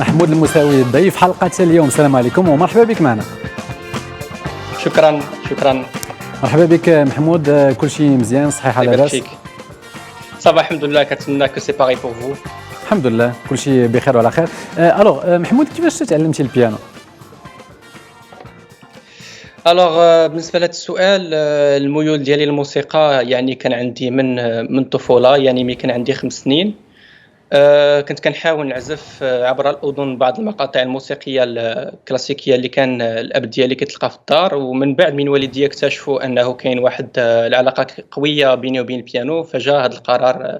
محمود المساوي ضيف حلقة اليوم. السلام عليكم ومرحبا بك معنا. شكرا. مرحبا بك محمود، كل شيء مزيان صحيح على لاباس؟ صافا الحمد لله، كنتمنى كو سي باغي بور فو. الحمد لله كل شيء بخير وعلى خير. الوغ محمود، كيفاش تعلمتي البيانو؟ بالنسبه لهذا السؤال، الميول ديالي للموسيقى يعني كان عندي من الطفوله، يعني ملي كان عندي 5 سنين. كنت كنحاول نعزف عبر الاذن بعض المقاطع الموسيقيه الكلاسيكيه اللي كان الاب ديالي كيتلقى في الدار، ومن بعد من والدي اكتشفوا انه كاين واحد العلاقه قويه بيني وبين البيانو، فجاء هذا القرار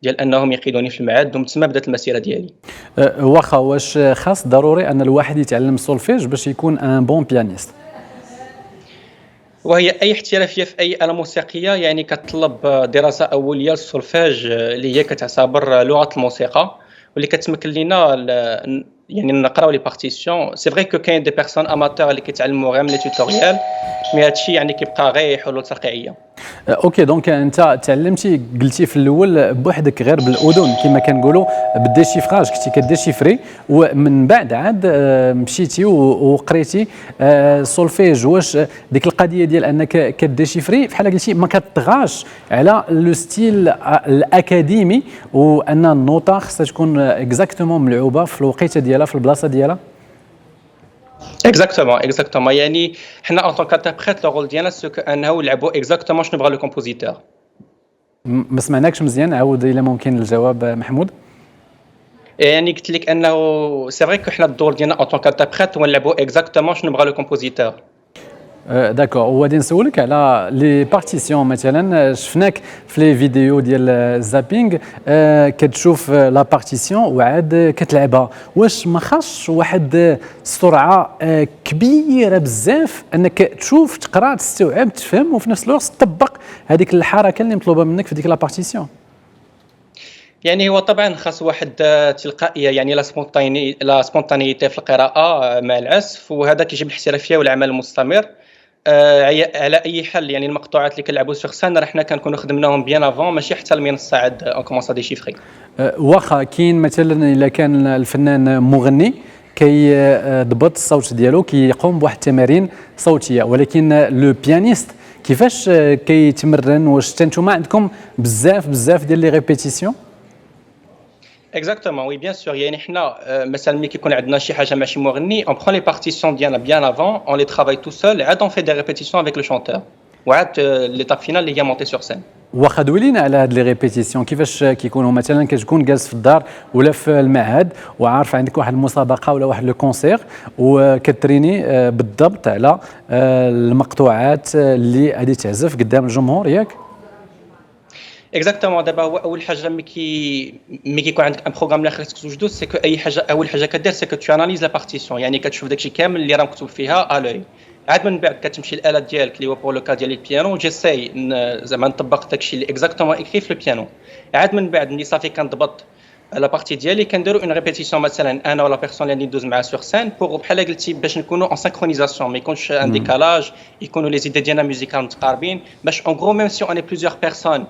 ديال انهم يقيدوني في المعهد، ومن تما بدات المسيره ديالي. واخا واش خاص ضروري ان الواحد يتعلم السولفيج باش يكون ان بون بيانيست؟ وهي اي احترافيه في اي آلة موسيقيه يعني كتطلب دراسه اوليه للسولفاج، اللي هي كتعتبر لغه الموسيقى، واللي كتمكن لينا يعني نقراو لي بارتيسيون. سي فري كو كاين دي بيرسون اماتور اللي كيتعلموا غير من لي توتوريال، مي هادشي يعني كيبقى غير حلول تلقائيه. اوكي، دونك انت تعلمتي قلتي في الاول بوحدك غير بالاذن كما كنقولوا بالديشيفراج، كنتي كديشيفري ومن بعد عاد مشيتي وقريتي السولفيج. واش ديك القضيه ديال انك كديشيفري بحال قلتي ما كتطغاش على لو ستيل الاكاديمي، وان النوطه خصها تكون اكزاكتومون ملعوبه في الوقيته ديالها في البلاصه ديالها؟ اكزاكتومون يعني حنا اون طونك انتربريت لو رول ديالنا سو انه نلعبوا اكزاكتومون شنو بغا لو كومبوزيتور. ما سمعناكش مزيان، عاود الا ممكن الجواب محمود. يعني قلت لك انه سي فري كو حنا الدور ديالنا اون طونك انتربريت هو نلعبوا اكزاكتومون شنو بغا لو كومبوزيتور. داكور، وغادي نسولك على لي بارتيسيون. مثلا شفناك في لي فيديو ديال الزابينغ كتشوف لا بارتيسيون وعاد كتلعبها. واش ما خاصش واحد السرعه كبيره بزاف انك تشوف تقرا تستوعب تفهم وفي نفس الوقت تطبق هذيك الحركه اللي مطلوبه منك في ديك لا بارتيسيون؟ يعني هو طبعا خاص واحد تلقائيه، يعني لا سبونتانيتي في القراءه مع العزف، وهذا كيجيب الاحترافيه والعمل المستمر. على اي حال يعني المقطوعات اللي كنلعبوا سور سان راه حنا كنكونوا خدمناهم بيان افون، ماشي حتى المنصه عاد اون كومونس دي شيفري. واخا كاين مثلا الا كان الفنان مغني كيضبط الصوت ديالو كيقوم بواحد التمارين صوتيه، ولكن لو بيانيست كيفاش كيتمرن؟ واش نتوما عندكم بزاف ديال لي ريبيتيسيون؟ اكزاكتومون وي بيان سور، يعني حنا مثلا ملي كيكون عندنا شي حاجه مع شي مغني اون برون لي بارتيسيون ديالنا بيان افون، اون لي ترافاي تو سول، عاد اون في دي ريبيتيسيون افيك لو شونتور، وعاد ليتاب فينال اللي هي مونتي سور سين. واخا دوي لينا على هاد لي ريبيتيسيون كيفاش كيكونوا؟ مثلا كتكون جالس في الدار ولا في المعهد وعارف عندك واحد المسابقه ولا واحد لو كونسير وكتريني بالضبط على المقطوعات اللي غادي تعزف قدام الجمهور، ياك؟ اكزاكتومون. دابا هو اول حاجه ملي كيكون عندك ان بروغرام اللي خاصك توجدو، سي كو اول حاجه كدير سي كو تو اناليز لا بارتيسيون، يعني كتشوف داكشي كامل اللي راه مكتوب فيها الوي. عاد من بعد كتمشي الاله ديالك اللي هو بور لو كا ديال البيانو، جيساي زعما نطبق داكشي اللي اكزاكتومون اكري في البيانو. عاد من بعد ملي صافي كنضبط لا بارتي ديالي كنديروا اون ريبيتيسيون مثلا انا ولا بيرسون اللي ندوز معاه سور سين، بور بحال قلتي باش نكونوا اون سانكرونيزاسيون، ما يكونش ان ديكالاج، يكونوا لي زيدي ديالنا ميوزيكال متقاربين، باش اون غرو ميم سي اون اي بليزيور بيرسون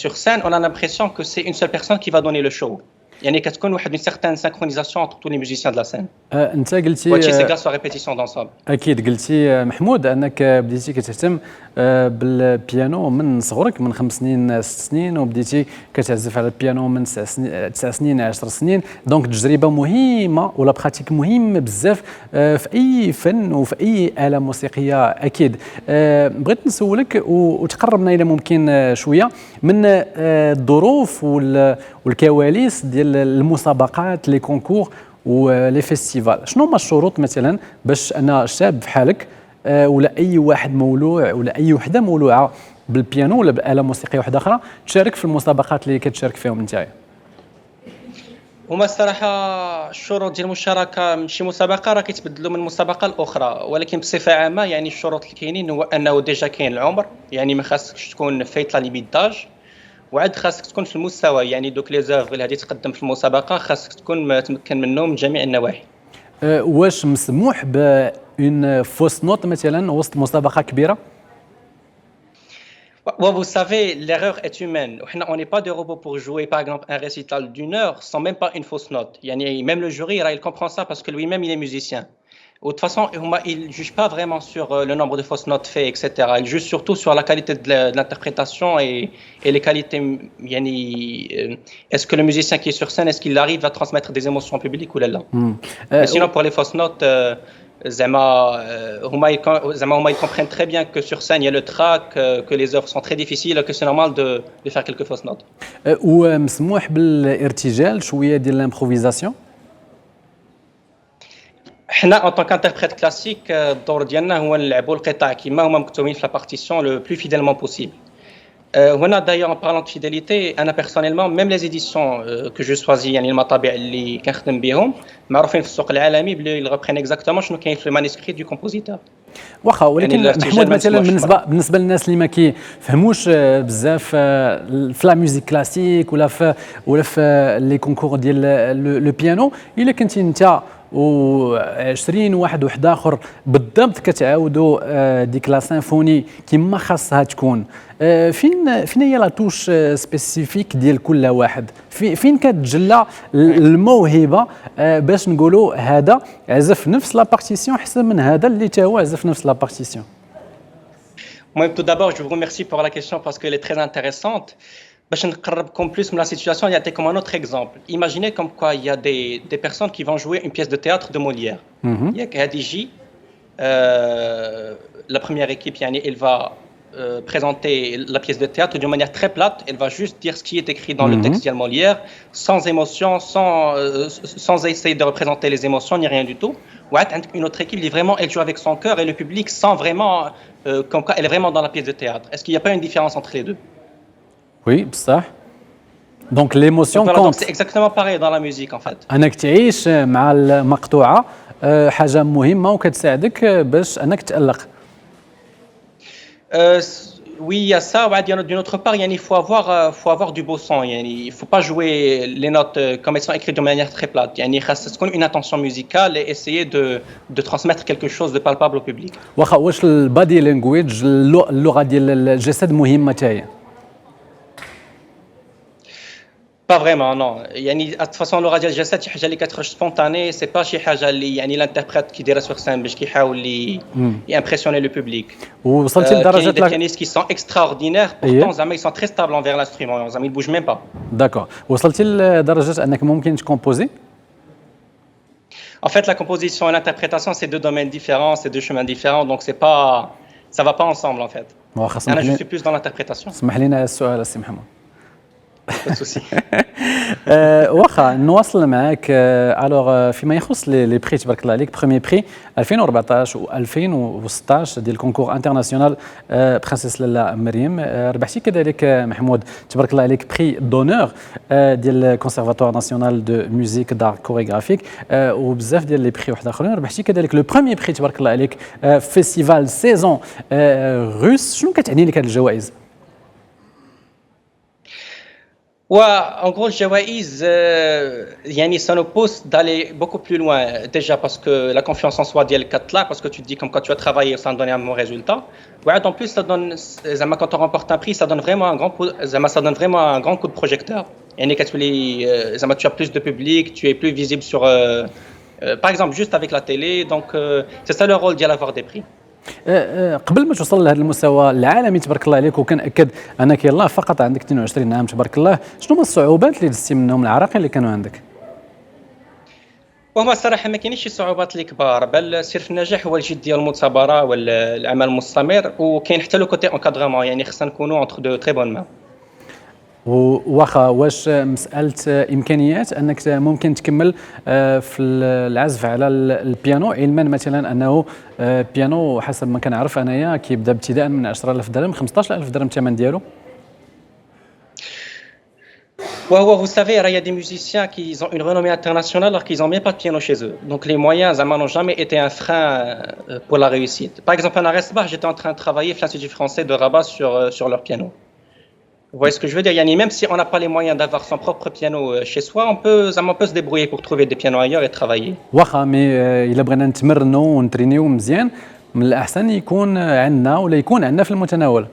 sur scène, on a l'impression que c'est une seule personne qui va donner le show. يعني كتكون واحد une certaine synchronisation entre tous les musiciens de la scène. انت قلتي وهادشي سي غراس لا ريبيتيسيون دونسول. اكيد قلتي محمود انك بديتي كتهتم بالبيانو من صغرك، من 5 سنين 6 سنين، وبديتي كتعزف على البيانو من 9 سنين 10 سنين. دونك تجربه مهمه ولا براتيك مهم بزاف في اي فن وفي اي آلة موسيقيه اكيد. بغيت نسولك وتقربنا الى ممكن شويه من الظروف والكواليس ديال المسابقات لي كونكور ولي فيستيفال. شنو هما الشروط مثلا باش انا شاب بحالك ولا اي واحد مولوع ولا اي وحده مولوعه بالبيانو ولا بآلة موسيقيه واحده اخرى تشارك في المسابقات اللي كتشارك فيهم نتايا؟ هما الصراحه الشروط ديال المشاركه من شي مسابقه راه كيتبدلوا من مسابقه لاخرى، ولكن بصفه عامه يعني الشروط اللي كاينين هو انه ديجا كاين العمر، يعني ما خاصكش تكون فايت لا ليميت داج، وعاد خاصك تكون في المستوى، يعني دوك لي زوفر اللي غادي تقدم في المسابقه خاصك تكون متمكن منهم من جميع النواحي. واش مسموح بأون فوس نوت مثلا وسط مسابقه كبيره؟ Ouais, vous savez, l'erreur est humaine. On n'est pas des robots pour jouer, par exemple, un récital d'une heure sans même pas une fausse note. Même le jury, il comprend ça parce que lui-même, il est musicien. De toute façon, il ne juge pas vraiment sur le nombre de fausses notes faites, etc. Il juge surtout sur la qualité de l'interprétation et les qualités. Est-ce que le musicien qui est sur scène, est-ce qu'il arrive à transmettre des émotions au public ou là? Mais sinon, pour les fausses notes, ils comprennent très bien que sur scène, il y a le track, que les œuvres sont très difficiles, que c'est normal de faire quelques fausses notes. ومسموح بالارتجال شويه ديال الامبروفيزاسيون. حنا en tant qu'interprète classique الدور ديالنا هو نلعبوا القطع كيما هما مكتوبين في la partition le plus fidèlement possible. هنا d'ailleurs en parlant de fidélité, أنا personnellement même les éditions que je choisis يعني المطابع اللي كنخدم بهم معروفين في السوق العالمي بلي ils reprennent exactement شنو كاين في المانuscrit du compositeur. واخا ولكن يعني محمود مثلا بالنسبه للناس اللي ما كيفهموش بزاف في لا ميوزيك كلاسيك ولا في لي كونكور ديال لو بيانو الا كنتي انت و20 واحد اخر بالضبط كتعاودوا ديك لا سيمفوني كما خاصها تكون فين هي لا توش سبيسيفيك ديال كل واحد فين كتجلى الموهبه باش نقولوا هذا عزف نفس لا بارتيسيون احسن من هذا اللي تا هو عزف نفس لا بارتيسيون. Moi, tout d'abord, je vous remercie pour la question parce qu'elle est très intéressante. باش نقربكم plus la situation, il y a comme un autre exemple. Imaginez comme quoi il y a des personnes qui vont jouer une pièce de théâtre de Molière. Il y a Khadiji, la première équipe, elle va présenter la pièce de théâtre d'une manière très plate. Elle va juste dire ce qui est écrit dans le texte de Molière, sans émotion, sans essayer de représenter les émotions ni rien du tout. Une autre équipe, vraiment, elle joue avec son cœur et le public sent vraiment comme quoi elle est vraiment dans la pièce de théâtre. Est-ce qu'il n'y a pas une différence entre les deux? Oui, بصح. Donc l'émotion compte. C'est exactement pareil dans la musique en fait. انك تعيش مع المقطوعه حاجه مهمه وكتساعدك باش انك تألق. Oui, il y a ça. D'une autre part, il faut avoir du beau son. Il ne faut pas jouer les notes comme elles sont écrites de manière très plate. Il faut une intention musicale et essayer de transmettre quelque chose de palpable au public. واخا واش البادي لانجويج اللغه ديال الجسد مهمه حتى هي؟ Pas vraiment, non. De toute façon, le radio الجسد شي حاجه اللي كتخرج spontanée, c'est pas شي حاجه اللي l'interprète qui دايره sur scène باش كيحاول impressionner le public. وصلتي لدرجه des pianistes qui sont extraordinaires, pourtant زعما ils sont très stables envers l'instrument, زعما ils bougent même pas. D'accord. وصلتي لدرجه انك ممكن تكومبوزي؟ En fait, la composition et l'interprétation, c'est deux domaines différents, c'est deux chemins différents, donc ça va pas ensemble en fait. Je suis plus dans l'interprétation. اسمح لنا السؤال السي محمود. Pas de souci. واخا نواصل معك فيما يخص لي بري تبارك الله عليك بروميي بري 2014 و 2016 ديال الكونكور انترناسيونال برنسيس لاله مريم ربحتي كذلك محمود تبارك الله عليك بري دونور ديال الكونسيرفاتوار ناسيونال دو ميوزيك دار كوريغرافيك وبزاف ديال لي بري واحد اخرين ربحتي كذلك لو بروميي بري تبارك الله عليك فيستيفال سيزون روس شنو كتعني لك هذه الجوائز؟ En gros, الجوائز ça nous pousse d'aller beaucoup plus loin. Déjà parce que la confiance en soi ديالك كتطلع parce que tu te dis comme quand tu as travaillé ça donne un bon résultat. Ouais, en plus ça donne quand on remporte un prix, ça donne vraiment un grand coup de projecteur. Tu as plus de public, tu es plus visible sur par exemple juste avec la télé. Donc c'est ça le rôle d'avoir des prix. قبل ما توصل لهذا المستوى العالمي تبارك الله عليك وكنأكد انك يلاه فقط عندك 22 عام تبارك الله شنو هما الصعوبات اللي دزتي منهم العراقيل اللي كانوا عندك؟ وهما الصراحه ما كاينش شي صعوبات اللي كبار بل سر في النجاح هو الجديه والمثابره والعمل المستمر وكاين حتى لو كوتي انكادغمون خصنا نكونوا اونتر دو تري بون مان. واخا واش مساله امكانيات انك ممكن تكمل في العزف على البيانو علما مثلا انه بيانو حسب ما كنعرف انايا كيبدا ابتداء من 10000 درهم 15000 درهم الثمن ديالو. Vous savez, il y a des musiciens qui ont une renommée internationale alors qu'ils n'ont même pas de piano chez eux. Donc les moyens n'ont jamais été un frein pour la réussite. Par exemple, à Naresbach, j'étais en train de travailler à l'Institut français de Rabat sur leur piano. Vous voyez ce que je veux dire? Même si on n'a pas les moyens d'avoir son propre piano chez soi, on peut se débrouiller pour trouver des pianos ailleurs et travailler. واخا مي الا بغينا نتمرنوا ونترينيو مزيان من الاحسن يكون عندنا ولا يكون عندنا في المتناول.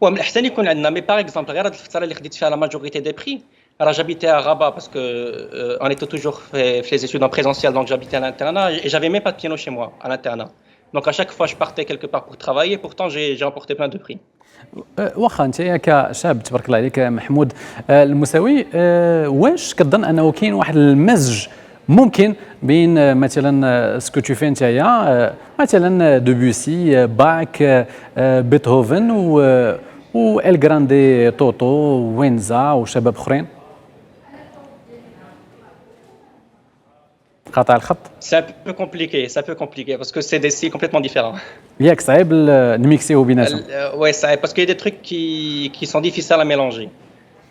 هو من الاحسن يكون عندنا مي باغ اكزومبل غير هاد الفتره اللي خديت فيها لا ماجوريتي دي بري راه جابيتي à Rabat parce que on était toujours fait les études en présentiel donc j'habitais à l'internat et j'avais même pas de piano chez moi à l'internat. Donc à chaque fois je partais quelque part pour travailler pourtant j'ai remporté plein de prix. واخا انت كشاب تبارك الله عليك محمود المساوي، واش كتظن انه كاين واحد المزج ممكن بين مثلا سكو تو في نتايا مثلا دوبوسي باك بيتهوفن و ال جراندي توتو وينزا وشباب اخرين؟ قاطع الخط. C'est un peu compliqué parce que c'est des styles complètement différents. ياك صعيب نميكسيو بيناتهم. Ouais, ça parce qu'il y a des trucs qui sont difficiles à mélanger.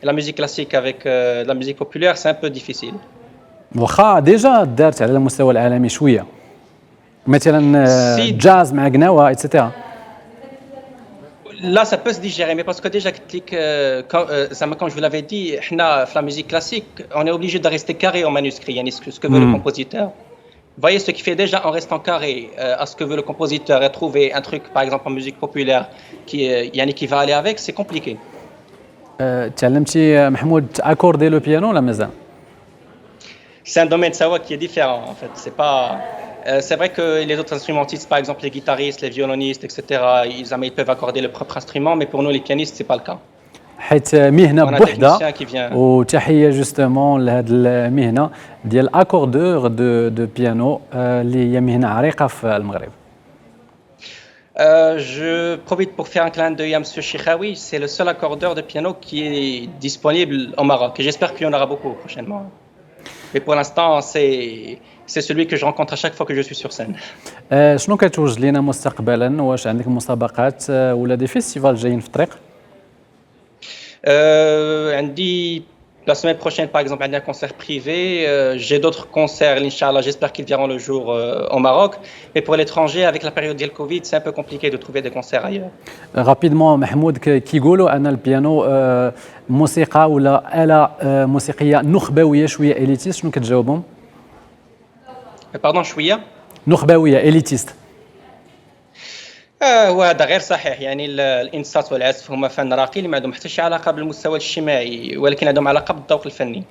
La musique classique avec la musique populaire, c'est un peu difficile. واخا ديجا دارت على المستوى العالمي شويه مثلا جاز مع قناوه ايتترا. Là, ça peut se digérer, mais parce que déjà, comme je vous l'avais dit, la musique classique, on est obligé de rester carré au manuscrit, ce que veut le compositeur. Vous voyez, ce qui fait déjà en restant carré à ce que veut le compositeur et trouver un truc, par exemple en musique populaire, qui va aller avec, c'est compliqué. تعلمتي محمود accorder le piano ولا مازال؟ C'est un domaine de savoir qui est différent, en fait. C'est pas... c'est vrai que les autres instrumentistes, par exemple les guitaristes, les violonistes, etc., ils peuvent accorder leur propre instrument, mais pour nous les pianistes, c'est pas le cas. حيت مهنه بوحده وتحيه جوستومون لهذه المهنه ديال الاكوردور دو بيانو اللي هي مهنه عريقه في المغرب. Je profite pour faire un clin d'œil à M. Chikhaoui. C'est le seul accordeur de piano qui est disponible au Maroc. Et j'espère qu'il y en aura beaucoup prochainement. Mais pour l'instant, c'est celui que je rencontre à chaque fois que je suis sur scène. شنو كتوجد لينا مستقبلا؟ واش عندك مسابقات ولا دي فيستيفال جايين في الطريق؟ عندي la semaine prochaine par exemple un concert privé, j'ai d'autres concerts Inch'Allah, j'espère qu'ils verront le jour au Maroc, mais pour l'étranger avec la période du Covid, c'est un peu compliqué de trouver des concerts ailleurs. Rapidement محمود كيقولوا ان البيانو موسيقى ولا آلة موسيقية نخبوية شوية إليتيست، شنو كتجاوبهم؟ باردون شوية؟ نخبوية إليتيست. وهذا غير صحيح، يعني الانصات والعزف هما فن راقي اللي ما عندهم حتى شي علاقه بالمستوى الاجتماعي، ولكن عندهم علاقه بالذوق الفني.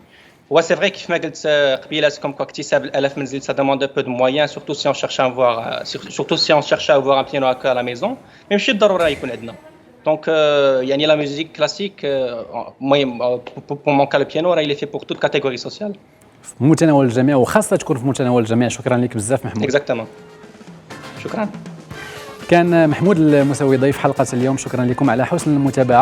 هو سي فري كيف ما قلت قبيلات كوم اكتساب الالاف منزل سا دوموند بو دو مويان سورتو سي اون شيرش ا فوار سورتو سي اون شيرش ا فوار ان بيانو هكا لا ميزون، مي ماشي بالضروره يكون عندنا. دونك يعني لا ميوزيك كلاسيك المهم بور مون كا لو بيانو راهي لي في بور توت كاتيجوري سوسيال، في متناول الجميع وخاصه تكون في متناول الجميع. شكرا لك بزاف محمود. اكزاكتومون، شكرا. كان محمود المساوي ضيف حلقة اليوم، شكرا لكم على حسن المتابعة.